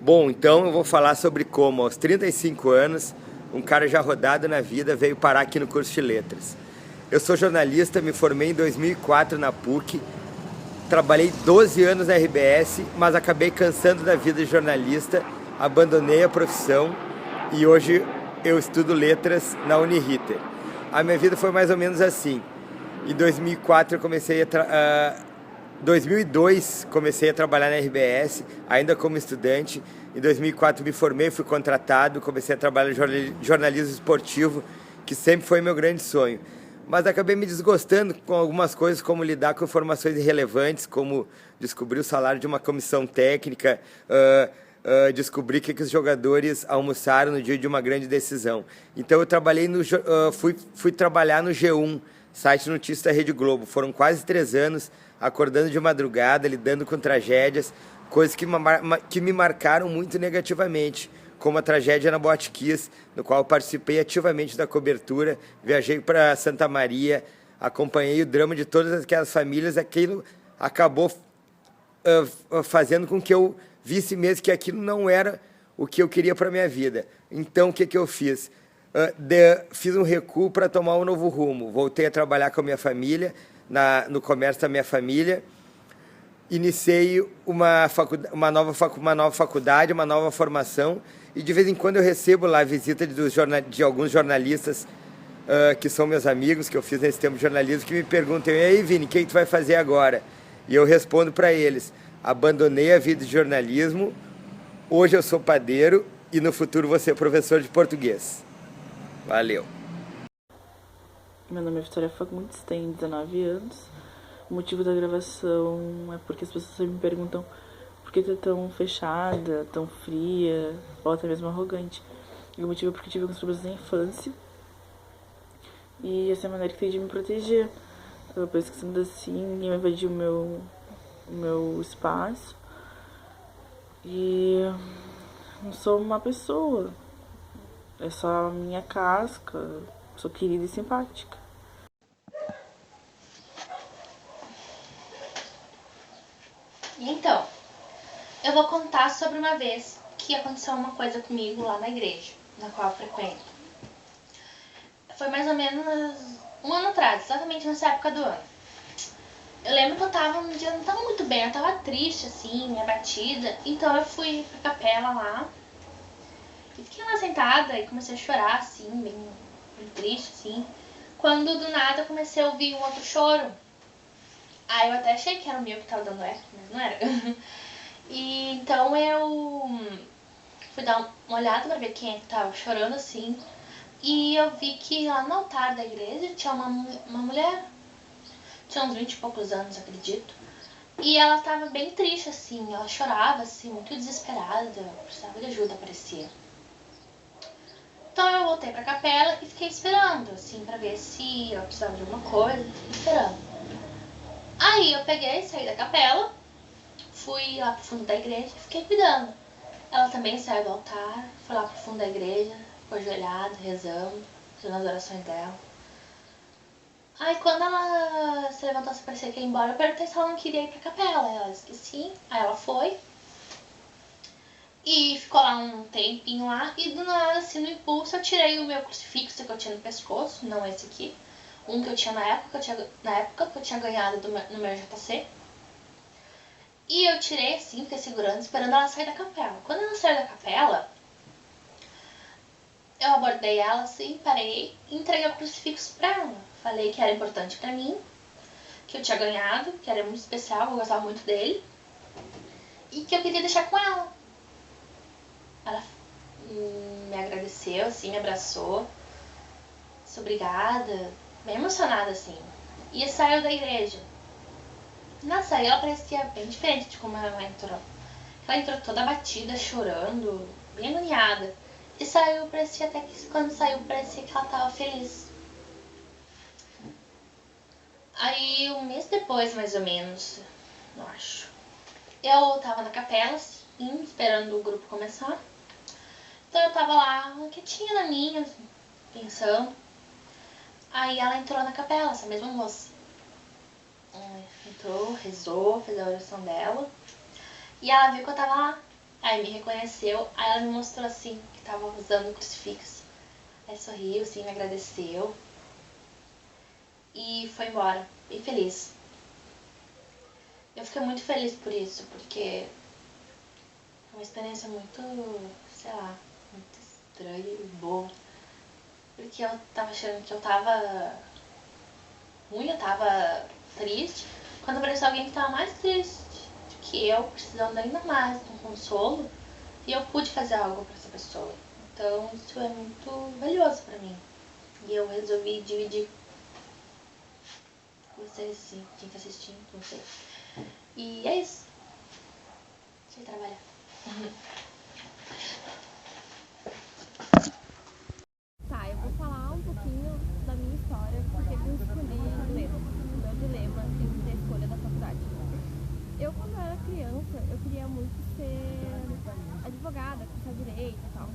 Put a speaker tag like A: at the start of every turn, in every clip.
A: Bom, então eu vou falar sobre como, aos 35 anos, um cara já rodado na vida veio parar aqui no curso de letras. Eu sou jornalista, me formei em 2004 na PUC, trabalhei 12 anos na RBS, mas acabei cansando da vida de jornalista, abandonei a profissão e hoje eu estudo letras na Uniriter. A minha vida foi mais ou menos assim. Em 2004 eu comecei 2002 comecei a trabalhar na RBS, ainda como estudante. Em 2004 me formei, fui contratado, comecei a trabalhar no jornalismo esportivo, que sempre foi meu grande sonho. Mas acabei me desgostando com algumas coisas, como lidar com informações irrelevantes, como descobrir o salário de uma comissão técnica, descobrir que os jogadores almoçaram no dia de uma grande decisão. Então eu trabalhei fui trabalhar no G1, site de notícias da Rede Globo. Foram quase 3 anos, acordando de madrugada, lidando com tragédias, coisas que me marcaram muito negativamente, como a tragédia na Boate Kiss, no qual eu participei ativamente da cobertura, viajei para Santa Maria, acompanhei o drama de todas aquelas famílias. Aquilo acabou fazendo com que eu visse mesmo que aquilo não era o que eu queria para a minha vida. Então, o que eu fiz? Fiz um recuo para tomar um novo rumo. Voltei a trabalhar com a minha família, no comércio da minha família. Iniciei uma nova faculdade, uma nova formação, e de vez em quando eu recebo lá a visita de alguns jornalistas que são meus amigos, que eu fiz nesse tempo de jornalismo, que me perguntam: e aí, Vini, o que tu vai fazer agora? E eu respondo para eles: abandonei a vida de jornalismo, hoje eu sou padeiro e no futuro vou ser professor de português. Valeu!
B: Meu nome é Vitória Fagundes, tenho 19 anos. O motivo da gravação é porque as pessoas sempre me perguntam por que tu é tão fechada, tão fria, ou até mesmo arrogante. E o motivo é porque tive alguns problemas na infância. E essa é a maneira que tenho de me proteger. Pesquisando assim, ninguém vai invadir o meu espaço. E não sou uma pessoa. É só a minha casca. Sou querida e simpática.
C: Então, eu vou contar sobre uma vez que aconteceu uma coisa comigo lá na igreja, na qual eu frequento. Foi mais ou menos um ano atrás, exatamente nessa época do ano. Eu lembro que eu tava um dia, não tava muito bem, eu tava triste, assim, abatida. Então eu fui pra capela lá e fiquei lá sentada e comecei a chorar, assim, bem triste, assim. Quando do nada eu comecei a ouvir um outro choro. Aí eu até achei que era o meu que tava dando eco, mas não era. E então eu fui dar uma olhada pra ver quem é que tava chorando, assim. E eu vi que lá no altar da igreja tinha uma mulher, tinha uns 20 e poucos anos, acredito. E ela tava bem triste, assim, ela chorava, assim, muito desesperada, precisava de ajuda, parecia. Então eu voltei pra capela e fiquei esperando, assim, pra ver se ela precisava de alguma coisa, fiquei esperando. Aí eu peguei, saí da capela, fui lá pro fundo da igreja e fiquei cuidando. Ela também saiu do altar, foi lá pro fundo da igreja, ficou ajoelhada, rezando, fazendo as orações dela. Aí quando ela se levantou, se parecia que ia embora, eu perguntei se ela não queria ir pra capela. Ela disse que sim, aí ela foi. E ficou lá um tempinho lá, e do nada, assim, no impulso, eu tirei o meu crucifixo que eu tinha no pescoço, não esse aqui. Um que eu tinha na época que eu tinha ganhado no meu JC. E eu tirei assim, fiquei segurando, esperando ela sair da capela. Quando ela saiu da capela, eu abordei ela assim, parei e entreguei o crucifixo pra ela. Falei que era importante pra mim, que eu tinha ganhado, que era muito especial, que eu gostava muito dele. E que eu queria deixar com ela. Ela me agradeceu, assim, me abraçou. Disse obrigada, bem emocionada, assim. E saiu da igreja. Na saída ela parecia bem diferente de como ela entrou. Ela entrou toda abatida, chorando, bem agoniada. E saiu, parecia até que quando saiu, parecia que ela tava feliz. Aí, um mês depois, mais ou menos, eu acho, eu tava na capela, assim, esperando o grupo começar. Então eu tava lá, quietinha na minha, assim, pensando. Aí ela entrou na capela, essa mesma moça. Entrou, rezou, fez a oração dela. E ela viu que eu tava lá. Aí me reconheceu, aí ela me mostrou assim, que tava usando o crucifixo. Aí sorriu, assim, me agradeceu. E foi embora, bem feliz. Eu fiquei muito feliz por isso, porque é uma experiência muito, sei lá, muito estranha e boa. Porque eu tava achando que eu tava ruim, eu tava triste. Quando apareceu alguém que tava mais triste do que eu, precisando ainda mais de um consolo, e eu pude fazer algo pra essa pessoa. Então isso é muito valioso pra mim. E eu resolvi dividir com vocês, assim, quem tá assistindo, não sei. E é isso. Deixa eu trabalhar.
D: Tá, eu vou falar um pouquinho da minha história, porque eu escolhi ler, o meu dilema entre a escolha da faculdade. Eu, quando eu era criança, eu queria muito ser advogada, cursar direito e tal.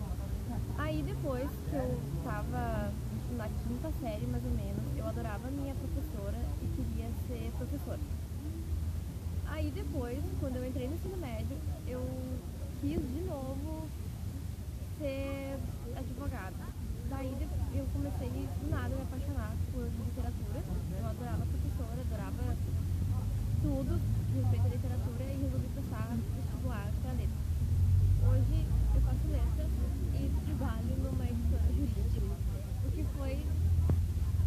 D: Aí depois que eu tava na quinta série, mais ou menos, eu adorava a minha professora e queria ser professora. Aí depois, quando eu entrei no ensino médio, eu quis de novo ser advogada. Daí eu comecei do nada a me apaixonar por literatura. Eu adorava a professora, adorava tudo de respeito à literatura e resolvi prestar vestibular para letras. Hoje eu faço letras e trabalho numa editora jurídica, o que foi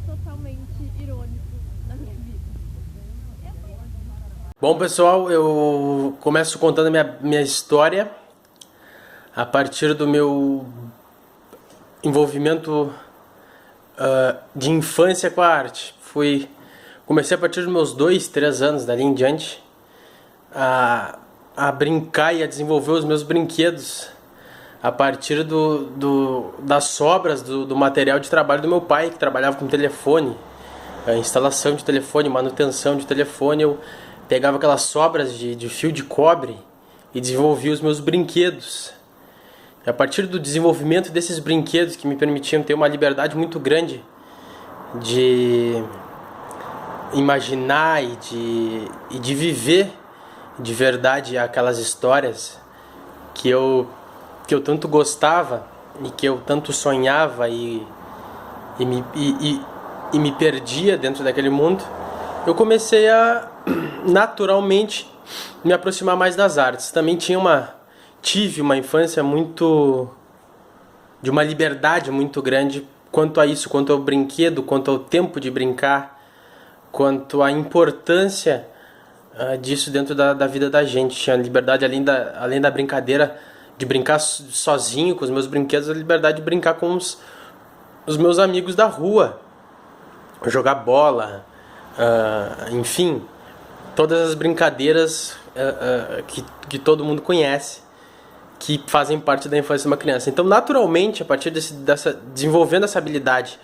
D: totalmente irônico na minha vida.
E: Bom, pessoal, eu começo contando minha história a partir do meu envolvimento de infância com a arte. Comecei a partir dos meus 2, 3 anos, dali em diante, a brincar e a desenvolver os meus brinquedos a partir das sobras do material de trabalho do meu pai, que trabalhava com telefone, instalação de telefone, manutenção de telefone. Eu pegava aquelas sobras de fio de cobre e desenvolvia os meus brinquedos. E a partir do desenvolvimento desses brinquedos, que me permitiam ter uma liberdade muito grande de imaginar e de viver de verdade aquelas histórias que eu tanto gostava e que eu tanto sonhava e me perdia dentro daquele mundo, eu comecei a naturalmente me aproximar mais das artes. Também tive uma infância de uma liberdade muito grande quanto a isso, quanto ao brinquedo, quanto ao tempo de brincar, quanto à importância disso dentro da vida da gente. Tinha liberdade, além da brincadeira, de brincar sozinho com os meus brinquedos, a liberdade de brincar com os meus amigos da rua, jogar bola, enfim, todas as brincadeiras que todo mundo conhece, que fazem parte da infância de uma criança. Então, naturalmente, a partir desenvolvendo essa habilidade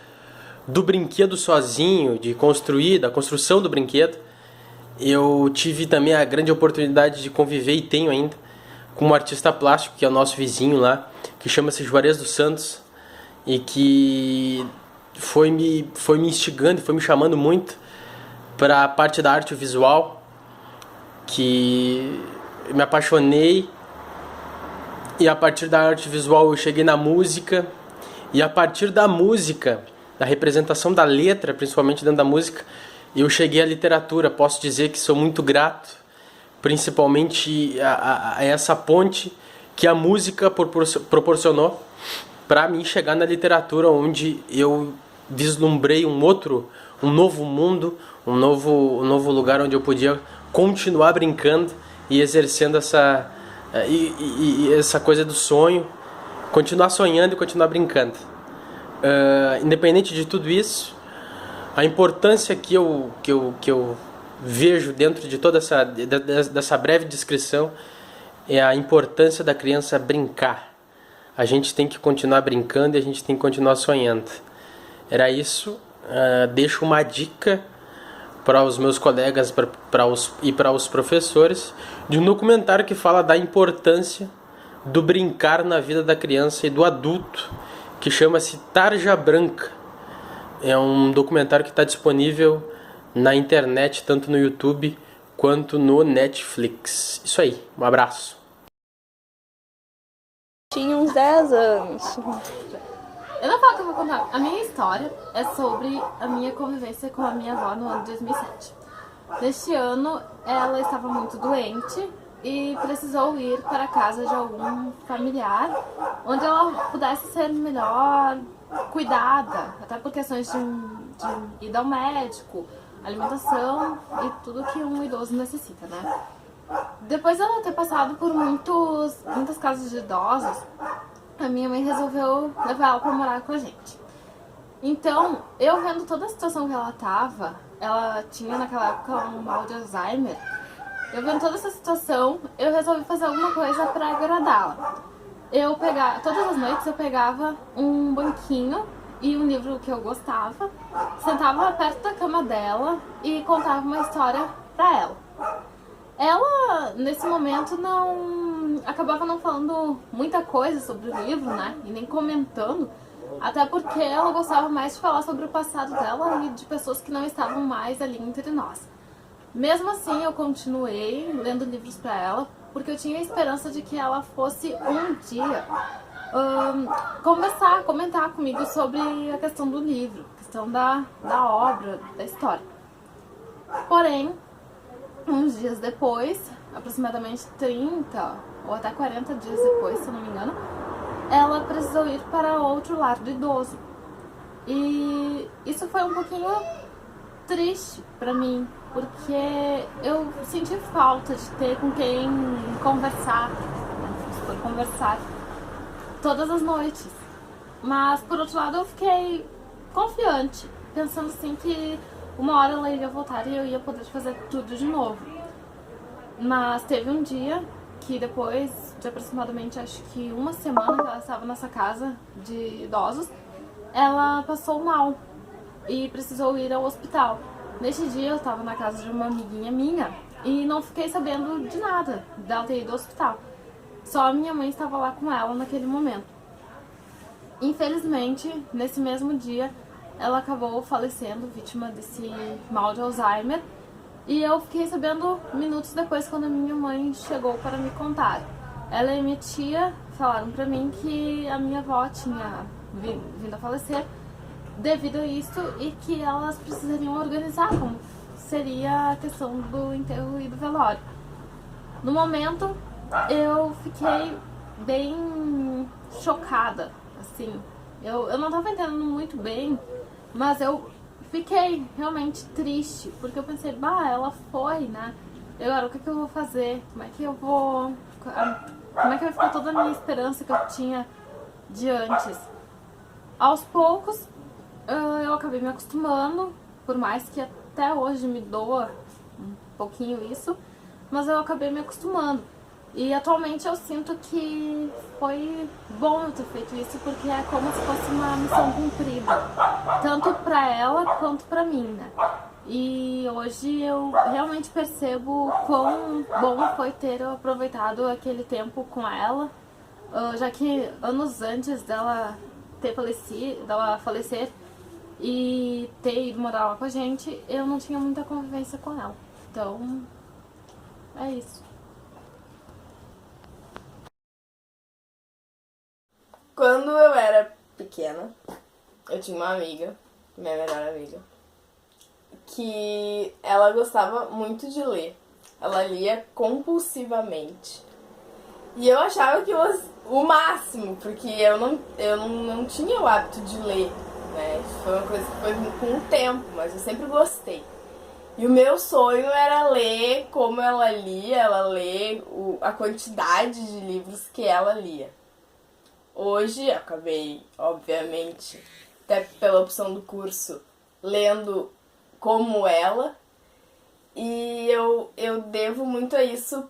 E: do brinquedo sozinho, da construção do brinquedo, eu tive também a grande oportunidade de conviver, e tenho ainda, com um artista plástico, que é o nosso vizinho lá, que chama-se Juarez dos Santos, e que foi me instigando, foi me chamando muito para a parte da arte visual, que eu me apaixonei. E a partir da arte visual eu cheguei na música, e a partir da música, da representação da letra, principalmente dentro da música, eu cheguei à literatura. Posso dizer que sou muito grato, principalmente a essa ponte que a música proporcionou para mim chegar na literatura, onde eu vislumbrei um novo mundo, um novo lugar onde eu podia continuar brincando e exercendo essa coisa do sonho, continuar sonhando e continuar brincando. Independente de tudo isso, a importância que eu vejo dentro de toda dessa breve descrição é a importância da criança brincar. A gente tem que continuar brincando e a gente tem que continuar sonhando. Era isso. Deixo uma dica para os meus colegas e para os professores de um documentário que fala da importância do brincar na vida da criança e do adulto, que chama-se Tarja Branca. É um documentário que está disponível na internet, tanto no YouTube quanto no Netflix. Isso aí, um abraço.
D: Tinha uns 10 anos.
F: Eu não falo que eu vou contar. A minha história é sobre a minha convivência com a minha avó no ano de 2007. Neste ano, ela estava muito doente e precisou ir para a casa de algum familiar, onde ela pudesse ser melhor cuidada, até por questões de ir ao médico, alimentação e tudo que um idoso necessita, né? Depois dela ter passado por muitas casas de idosos, a minha mãe resolveu levar ela pra morar com a gente. Então, eu vendo toda a situação que ela tava, ela tinha naquela época um mal de Alzheimer, eu vendo toda essa situação, eu resolvi fazer alguma coisa pra agradá-la. Todas as noites eu pegava um banquinho e um livro que eu gostava, sentava perto da cama dela e contava uma história pra ela. Ela, nesse momento, acabava não falando muita coisa sobre o livro, né? E nem comentando, até porque ela gostava mais de falar sobre o passado dela e de pessoas que não estavam mais ali entre nós. Mesmo assim, eu continuei lendo livros pra ela, porque eu tinha a esperança de que ela fosse um dia comentar comigo sobre a questão do livro, a questão da obra, da história. Porém, uns dias depois, aproximadamente 30 ou até 40 dias depois, se eu não me engano, ela precisou ir para outro lar do idoso. E isso foi um pouquinho triste pra mim, porque eu senti falta de ter com quem conversar, todas as noites. Mas, por outro lado, eu fiquei confiante, pensando assim que uma hora ela iria voltar e eu ia poder fazer tudo de novo. Mas teve um dia que depois de aproximadamente, acho que uma semana que ela estava nessa casa de idosos, ela passou mal e precisou ir ao hospital. Neste dia eu estava na casa de uma amiguinha minha e não fiquei sabendo de nada dela ter ido ao hospital. Só a minha mãe estava lá com ela naquele momento. Infelizmente, nesse mesmo dia, ela acabou falecendo, vítima desse mal de Alzheimer. E eu fiquei sabendo minutos depois, quando a minha mãe chegou para me contar. Ela e minha tia falaram pra mim que a minha avó tinha vindo a falecer devido a isso e que elas precisariam organizar como seria a questão do enterro e do velório. No momento, eu fiquei bem chocada, assim. Eu não tava entendendo muito bem, mas eu fiquei realmente triste, porque eu pensei, ela foi, né? E agora, o que eu vou fazer? Como é que vai ficar toda a minha esperança que eu tinha de antes? Aos poucos, eu acabei me acostumando, por mais que até hoje me doa um pouquinho isso, mas eu acabei me acostumando. E atualmente eu sinto que foi bom eu ter feito isso, porque é como se fosse uma missão cumprida, tanto pra ela quanto pra mim, né? E hoje eu realmente percebo quão bom foi ter aproveitado aquele tempo com ela, já que anos antes dela falecer e ter ido morar lá com a gente, eu não tinha muita convivência com ela. Então, é isso.
G: Quando eu era pequena, eu tinha uma amiga, minha melhor amiga, que ela gostava muito de ler. Ela lia compulsivamente. E eu achava aquilo o máximo, porque eu não tinha o hábito de ler, né? Isso foi uma coisa que foi com o tempo, mas eu sempre gostei. E o meu sonho era ler como ela lia, ela ler a quantidade de livros que ela lia. Hoje, acabei, obviamente, até pela opção do curso, lendo como ela. E eu devo muito a isso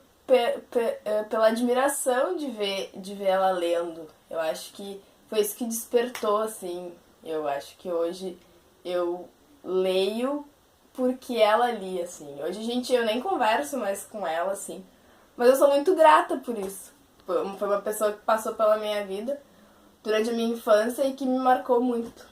G: pela admiração de ver ela lendo. Eu acho que foi isso que despertou, assim. Eu acho que hoje eu leio porque ela lia, assim. Hoje eu nem converso mais com ela, assim. Mas eu sou muito grata por isso. Foi uma pessoa que passou pela minha vida durante a minha infância e que me marcou muito.